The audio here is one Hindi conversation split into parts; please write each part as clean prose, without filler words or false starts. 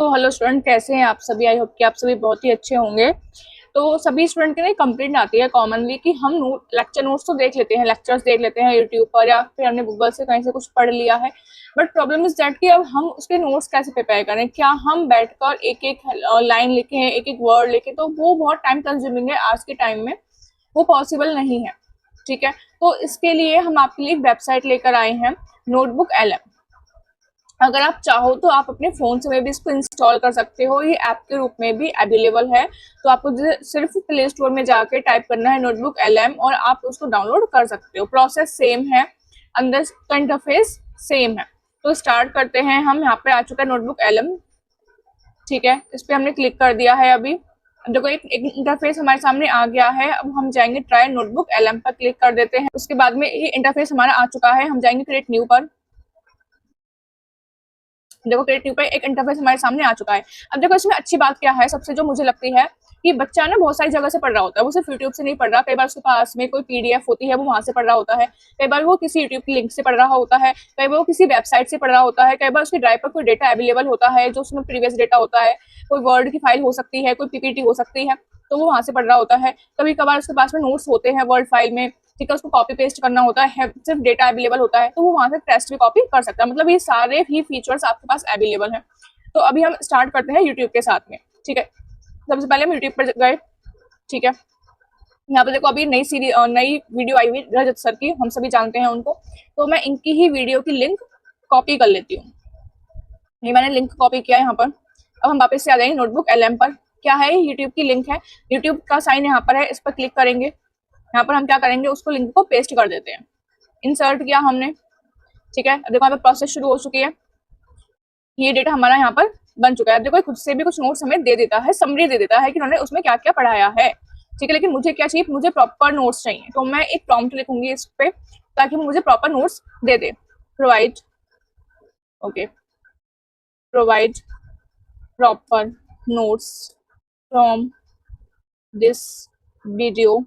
तो हेलो स्टूडेंट, कैसे हैं आप सभी। आई होप कि आप सभी बहुत ही अच्छे होंगे। तो सभी स्टूडेंट की ना कंप्लेंट आती है कॉमनली कि हम लेक्चर नोट्स तो देख लेते हैं, लेक्चर्स देख लेते हैं यूट्यूब पर या फिर हमने गूगल से कहीं से कुछ पढ़ लिया है, बट प्रॉब्लम इज दैट कि अब हम उसके नोट्स कैसे प्रिपेयर करें। क्या हम बैठकर एक एक लाइन लिखें, एक एक वर्ड लिखें, तो वो बहुत टाइम कंज्यूमिंग है आज के टाइम में, वो पॉसिबल नहीं है। ठीक है, तो इसके लिए हम आपके लिए एक वेबसाइट लेकर आए हैं, नोटबुक LM। अगर आप चाहो तो आप अपने फोन से भी इसको इंस्टॉल कर सकते हो, ये ऐप के रूप में भी अवेलेबल है। तो आपको सिर्फ प्ले स्टोर में जाके टाइप करना है नोटबुक LM और आप उसको डाउनलोड कर सकते हो। प्रोसेस सेम है, अंदर का इंटरफेस सेम है। तो स्टार्ट करते हैं हम। यहाँ पे आ चुका है नोटबुक LM। ठीक है, इस पे हमने क्लिक कर दिया है। अभी देखो एक इंटरफेस हमारे सामने आ गया है। अब हम जाएंगे ट्राई नोटबुक LM पर क्लिक कर देते हैं। उसके बाद में ये इंटरफेस हमारा आ चुका है, हम जाएंगे क्रिएट न्यू पर। देखो क्रिएटिव पे एक इंटरफेस हमारे सामने आ चुका है। अब देखो इसमें अच्छी बात क्या है, सबसे जो मुझे लगती है कि बच्चा ना बहुत सारी जगह से पढ़ रहा होता है, वो सिर्फ यूट्यूब से नहीं पढ़ रहा। कई बार उसके पास में कोई PDF होती है, वो वहां से पढ़ रहा होता है। कई बार वो किसी यूट्यूब की लिंक से पढ़ रहा होता है, कई बार वो किसी वेबसाइट से पढ़ रहा होता है, कई बार उसके ड्राइव पर कोई डेटा अवेलेबल होता है जो उसमें प्रीवियस डेटा होता है, कोई वर्ड की फाइल हो सकती है, कोई PPT हो सकती है, तो वो वहां से पढ़ रहा होता है। कभी कभार उसके पास में नोट्स होते हैं वर्ड फाइल में, ठीक है, उसको कॉपी पेस्ट करना होता है, सिर्फ डेटा अवेलेबल होता है, तो वो वहां से टेस्ट भी कॉपी कर सकता है। मतलब ये सारे ही फीचर्स आपके पास अवेलेबल हैं। तो अभी हम स्टार्ट करते हैं यूट्यूब के साथ में। ठीक है, सबसे पहले हम यूट्यूब पर गए। ठीक है, यहाँ पे देखो अभी नई वीडियो आई हुई रजत सर की, हम सभी जानते हैं उनको। तो मैं इनकी ही वीडियो की लिंक कॉपी कर लेती हूँ। ये मैंने लिंक कॉपी किया है यहाँ पर। अब हम वापस से आ जाएंगे नोटबुक LM पर। क्या है, यूट्यूब की लिंक है, यूट्यूब का साइन यहाँ पर है, इस पर क्लिक करेंगे। यहाँ पर हम क्या करेंगे, उसको लिंक को पेस्ट कर देते हैं। इंसर्ट किया हमने। ठीक है, अब देखो यहाँ पे प्रोसेस शुरू हो चुकी है। ये डेटा हमारा यहाँ पर बन चुका है। देखो खुद से भी कुछ नोट्स हमें दे देता है, समरी दे देता है कि उन्होंने उसमें क्या क्या पढ़ाया है। ठीक है, लेकिन मुझे क्या चाहिए, मुझे प्रॉपर नोट्स चाहिए। तो मैं एक प्रॉम्प्ट लिखूंगी इस पे ताकि मुझे proper notes they they. Provide, okay, provide proper notes from this video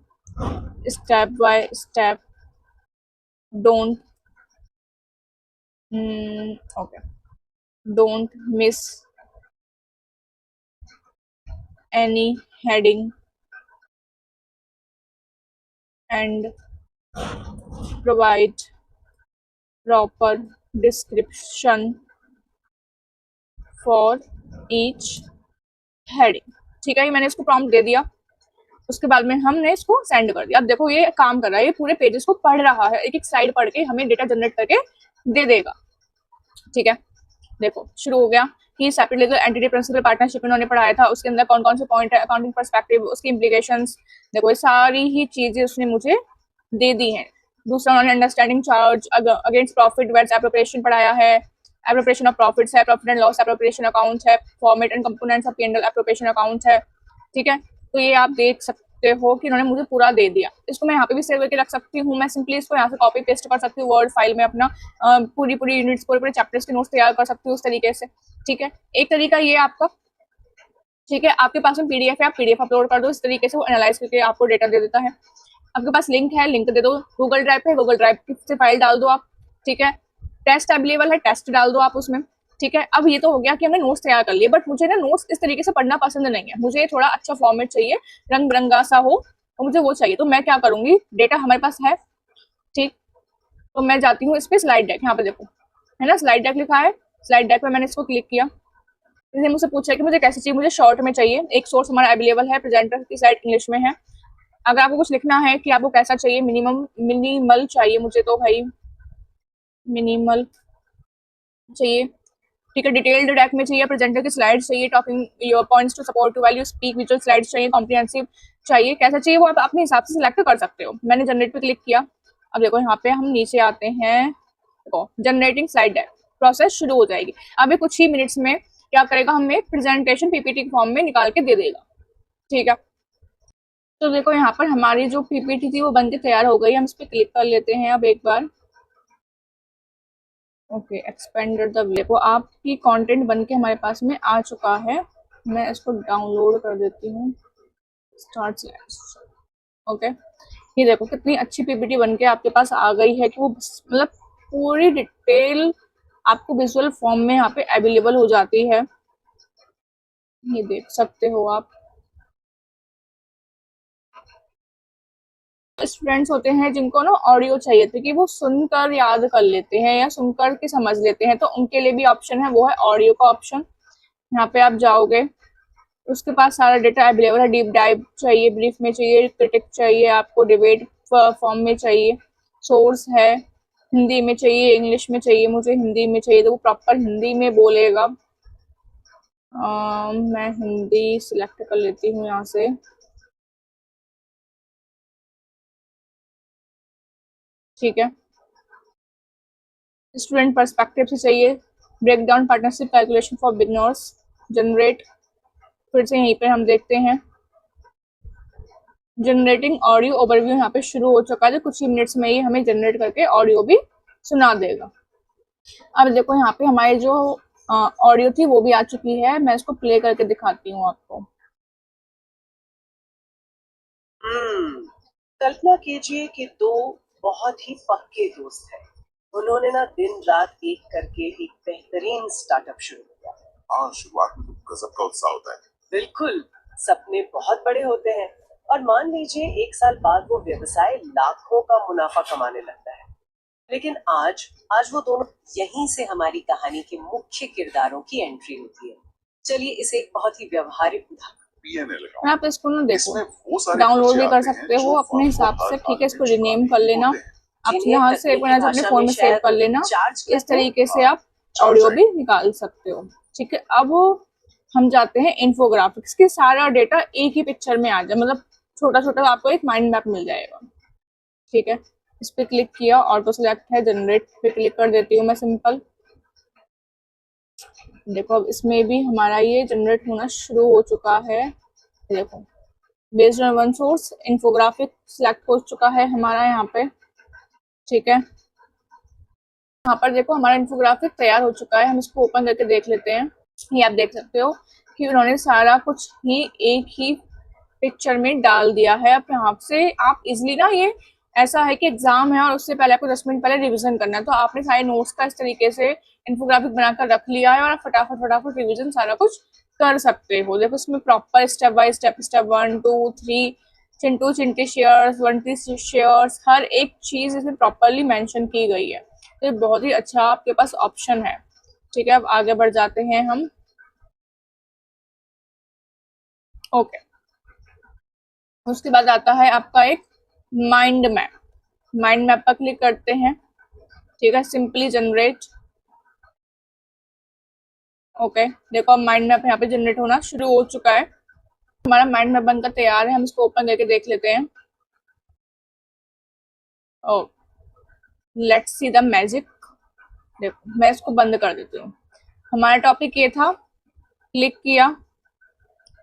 step by step, don't okay, don't miss any heading and provide proper description for each heading। ठीक है, ये मैंने इसको प्रॉम्प्ट दे दिया। उसके बाद में हमने इसको सेंड कर दिया। अब देखो ये काम कर रहा है, ये पूरे पेजेस को पढ़ रहा है, एक एक स्लाइड पढ़ के हमें डेटा जनरेट करके दे देगा। ठीक है, देखो शुरू हो गया कि separate legal entity principal partnership इन्होंने पढ़ाया था, उसके अंदर कौन कौन से पॉइंट है, अकाउंटिंग पर्सपेक्टिव, उसकी इम्प्लीकेशंस। देखो ये सारी ही चीजें उसने मुझे दे दी हैं। दूसरा उन्होंने अंडरस्टैंडिंग चार्ज अगेंस्ट प्रॉफिट वेट्स एप्रोप्रिएशन पढ़ाया है, एप्रोप्रिएशन ऑफ प्रॉफिट्स है, profit and loss appropriation accounts है, format and components of P&L appropriation accounts है। ठीक है, तो ये आप देख सकते हो कि इन्होंने मुझे पूरा दे दिया। इसको मैं यहाँ पे भी सेव करके रख सकती हूँ, मैं सिंपली इसको यहाँ से कॉपी पेस्ट कर सकती हूँ वर्ड फाइल में अपना, पूरी पूरी यूनिट्स, पूरे पूरे चैप्टर्स के नोट्स तैयार कर सकती हूँ उस तरीके से। ठीक है, एक तरीका ये आपका। ठीक है, आपके पास में PDF है, आप PDF अपलोड कर दो, इस तरीके से वो एनालाइज करके आपको डेटा दे देता है। आपके पास लिंक है, लिंक दे दो। गूगल ड्राइव पे, गूगल ड्राइव से फाइल डाल दो आप। ठीक है, टेस्ट अवेलेबल है, टेस्ट डाल दो आप उसमें। ठीक है, अब ये तो हो गया कि हमने नोट्स तैयार कर लिए, बट मुझे ना नोट्स इस तरीके से पढ़ना पसंद नहीं है, मुझे थोड़ा अच्छा फॉर्मेट चाहिए, रंग बिरंगा सा हो, तो मुझे वो चाहिए। तो मैं क्या करूंगी, डेटा हमारे पास है, ठीक, तो मैं जाती हूँ इस पे स्लाइड डेक। यहाँ पे देखो है ना, स्लाइड डेक लिखा है, स्लाइड डेक पे मैंने इसको क्लिक किया। इसने मुझसे पूछा कि मुझे कैसे चाहिए, मुझे शॉर्ट में चाहिए। एक सोर्स हमारा अवेलेबल है, प्रेजेंटर की साइड इंग्लिश में है। अगर आपको कुछ लिखना है कि आपको कैसा चाहिए, मिनिमल चाहिए मुझे, तो भाई मिनिमल चाहिए। ठीक है, डिटेल्ड डेक में चाहिए, प्रेजेंटर की स्लाइड्स चाहिए, talking your points to support to value speak visual slides चाहिए, कॉम्प्रिहेंसिव चाहिए, कैसा चाहिए वो आप अपने हिसाब से सिलेक्ट कर सकते हो। मैंने जनरेट पे क्लिक किया। अब देखो यहाँ पे हम नीचे आते हैं, देखो जनरेटिंग स्लाइड डेक प्रोसेस शुरू हो जाएगी। अभी कुछ ही मिनट्स में क्या करेगा, हमें प्रेजेंटेशन PPT फॉर्म में निकाल के दे देगा। ठीक है, तो देखो यहाँ पर हमारी जो PPT थी वो बनके तैयार हो गई। हम इस पर क्लिक कर लेते हैं अब एक बार। ओके, एक्सपेंडेड द देखो आपकी कंटेंट बनके हमारे पास में आ चुका है। मैं इसको डाउनलोड कर देती हूँ, स्टार्ट स्लाइड्स। ओके, ये देखो कितनी अच्छी PPT बनके आपके पास आ गई है कि वो मतलब पूरी डिटेल आपको विजुअल फॉर्म में यहाँ पे अवेलेबल हो जाती है। ये देख सकते हो आप। स्टूडेंट्स होते हैं जिनको ना ऑडियो चाहिए थे कि वो सुनकर याद कर लेते हैं या सुनकर के समझ लेते हैं, तो उनके लिए भी ऑप्शन है, वो है ऑडियो का ऑप्शन। यहाँ पे आप जाओगे, उसके पास सारा डेटा अवेलेबल है। डीप डाइव चाहिए, ब्रीफ में चाहिए, क्रिटिक चाहिए, आपको डिबेट फॉर्म में चाहिए, सोर्स है, हिंदी में चाहिए, इंग्लिश में चाहिए, मुझे हिंदी में चाहिए तो वो प्रॉपर हिंदी में बोलेगा। मैं हिंदी सिलेक्ट कर लेती हूँ यहाँ से। ठीक है, स्टूडेंट पर्सपेक्टिव से चाहिए, break down partnership calculation for beginners, generate. फिर से यहीं पे हम देखते हैं जनरेटिंग ऑडियो ओवरव्यू यहाँ पे शुरू हो चुका है, कुछ ही मिनट्स में ही हमें जनरेट करके ऑडियो भी सुना देगा। अब देखो यहाँ पे हमारी जो ऑडियो थी वो भी आ चुकी है, मैं इसको प्ले करके दिखाती हूँ आपको। कल्पना कीजिए कि दो बहुत ही पक्के दोस्त हैं। उन्होंने ना दिन रात एक करके एक बेहतरीन स्टार्टअप शुरू किया। हाँ, शुरुआत में तो गजब का उत्साह होता है। बिल्कुल, सपने बहुत बड़े होते हैं और मान लीजिए 1 साल बाद वो व्यवसाय लाखों का मुनाफा कमाने लगता है। लेकिन आज वो दोनों, यहीं से हमारी कहानी के मुख्य किरदारों की एंट्री होती है। चलिए इसे एक बहुत ही व्यवहारिक उदाहरण। आप इसको ना देखो, डाउनलोड भी कर सकते हो अपने हिसाब से। ठीक है, इसको रिनेम कर लेना, आप यहाँ से एक मिनट अपने फोन में सेव कर लेना। इस तरीके से आप ऑडियो भी निकाल सकते हो। ठीक है, अब हम जाते हैं इन्फोग्राफिक्स की। सारा डेटा एक ही पिक्चर में आ जाए, मतलब छोटा छोटा आपको एक माइंड मैप मिल जाएगा। ठीक है, इस पे क्लिक किया, ऑटो सेलेक्ट है, जनरेट पे क्लिक कर देती हूँ मैं सिंपल। देखो अब इसमें भी हमारा ये जनरेट होना शुरू हो चुका है। देखो based on one source infographic select हो चुका है हमारा यहाँ पे। ठीक है, यहाँ पर देखो हमारा इन्फोग्राफिक तैयार हो चुका है। हम इसको ओपन करके देख लेते हैं। ये आप देख सकते हो कि उन्होंने सारा कुछ ही एक ही पिक्चर में डाल दिया है। अब यहाँ से आप इजिली ना, ये ऐसा है कि एग्जाम है और उससे पहले आपको 10 मिनट पहले रिवीजन करना है, तो आपने सारे नोट्स का इस तरीके से इन्फोग्राफिक बनाकर रख लिया है और आप फटाफट रिवीजन सारा कुछ कर सकते हो। देखो इसमें proper step by step, step 1 2 3 चिंटू चिंटी शेयर्स, वंटी शेयर्स, हर एक चीज इसमें प्रॉपरली मेंशन की गई है। तो ये बहुत ही अच्छा आपके पास ऑप्शन है। ठीक है, अब आगे बढ़ जाते हैं हम। ओके, उसके बाद आता है आपका एक माइंड मैप। माइंड मैप पर क्लिक करते हैं। ठीक है, सिंपली जनरेट। ओके, देखो अब माइंड मैप यहाँ पे जनरेट होना शुरू हो चुका है। हमारा माइंड मैप बनकर तैयार है। हम इसको ओपन करके देख लेते हैं। ओ, लेट्स सी द मैजिक। देखो मैं इसको बंद कर देती हूँ। हमारा टॉपिक ये था, क्लिक किया।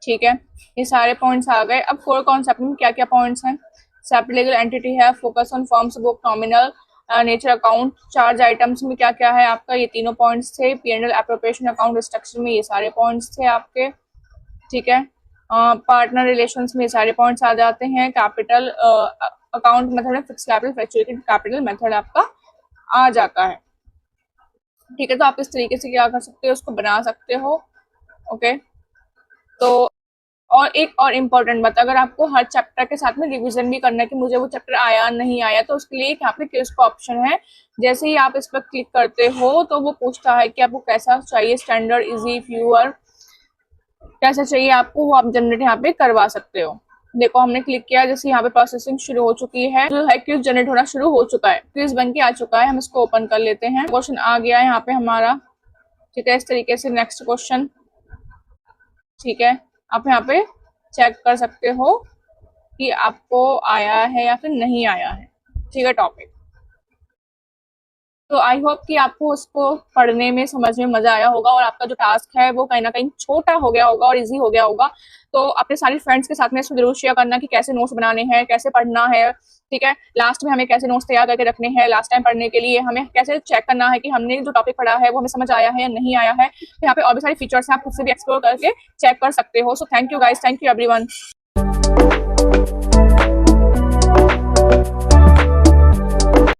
ठीक है, ये सारे पॉइंट्स आ गए। अब कोर कॉन्सेप्ट में क्या क्या पॉइंट्स हैं? सेपरेट लीगल एंटिटी है, focus on firms book, nominal nature account, charge items में क्या क्या है आपका, ये तीनों पॉइंट्स थे। P&L एप्रोप्रिएशन अकाउंट स्ट्रक्चर में ये सारे पॉइंट्स थे आपके। ठीक है, पार्टनर रिलेशंस में ये सारे पॉइंट्स आ जाते हैं। कैपिटल अकाउंट मेथड में fix capital, fluctuated capital method आपका आ जाता है। ठीक है, तो आप इस तरीके से क्या कर सकते हो, उसको बना सकते हो। ओके, तो और एक और इम्पोर्टेंट बात, अगर आपको हर चैप्टर के साथ में रिवीजन भी करना है कि मुझे वो चैप्टर आया नहीं आया, तो उसके लिए यहाँ पे क्विज का ऑप्शन है। जैसे ही आप इस पर क्लिक करते हो तो वो पूछता है कि आपको कैसा चाहिए, स्टैंडर्ड, इजी, व्यूअर, कैसा चाहिए आपको, वो आप जनरेट यहाँ पे करवा सकते हो। देखो हमने क्लिक किया, जैसे यहाँ पे प्रोसेसिंग शुरू हो चुकी है, जो है क्विज जनरेट होना शुरू हो चुका है, क्विज बन के आ चुका है। हम इसको ओपन कर लेते हैं। क्वेश्चन आ गया है यहाँ पे हमारा। ठीक है, इस तरीके से नेक्स्ट क्वेश्चन। ठीक है, आप यहाँ पे चेक कर सकते हो कि आपको आया है या फिर नहीं आया है। ठीक है, टॉपिक। तो आई होप कि आपको उसको पढ़ने में, समझने में मजा आया होगा और आपका जो टास्क है वो कहीं ना कहीं छोटा हो गया होगा और इजी हो गया होगा। तो अपने सारे फ्रेंड्स के साथ में इसको जरूर शेयर करना कि कैसे नोट्स बनाने हैं, कैसे पढ़ना है। ठीक है, लास्ट में हमें कैसे नोट्स तैयार करके रखने हैं, लास्ट टाइम पढ़ने के लिए हमें कैसे चेक करना है कि हमने जो टॉपिक पढ़ा है वो हमें समझ आया है या नहीं आया है। तो यहाँ पे और भी सारे फीचर्स हैं, आप खुद से भी एक्सप्लोर करके चेक कर सकते हो। So thank you guys, thank you everyone.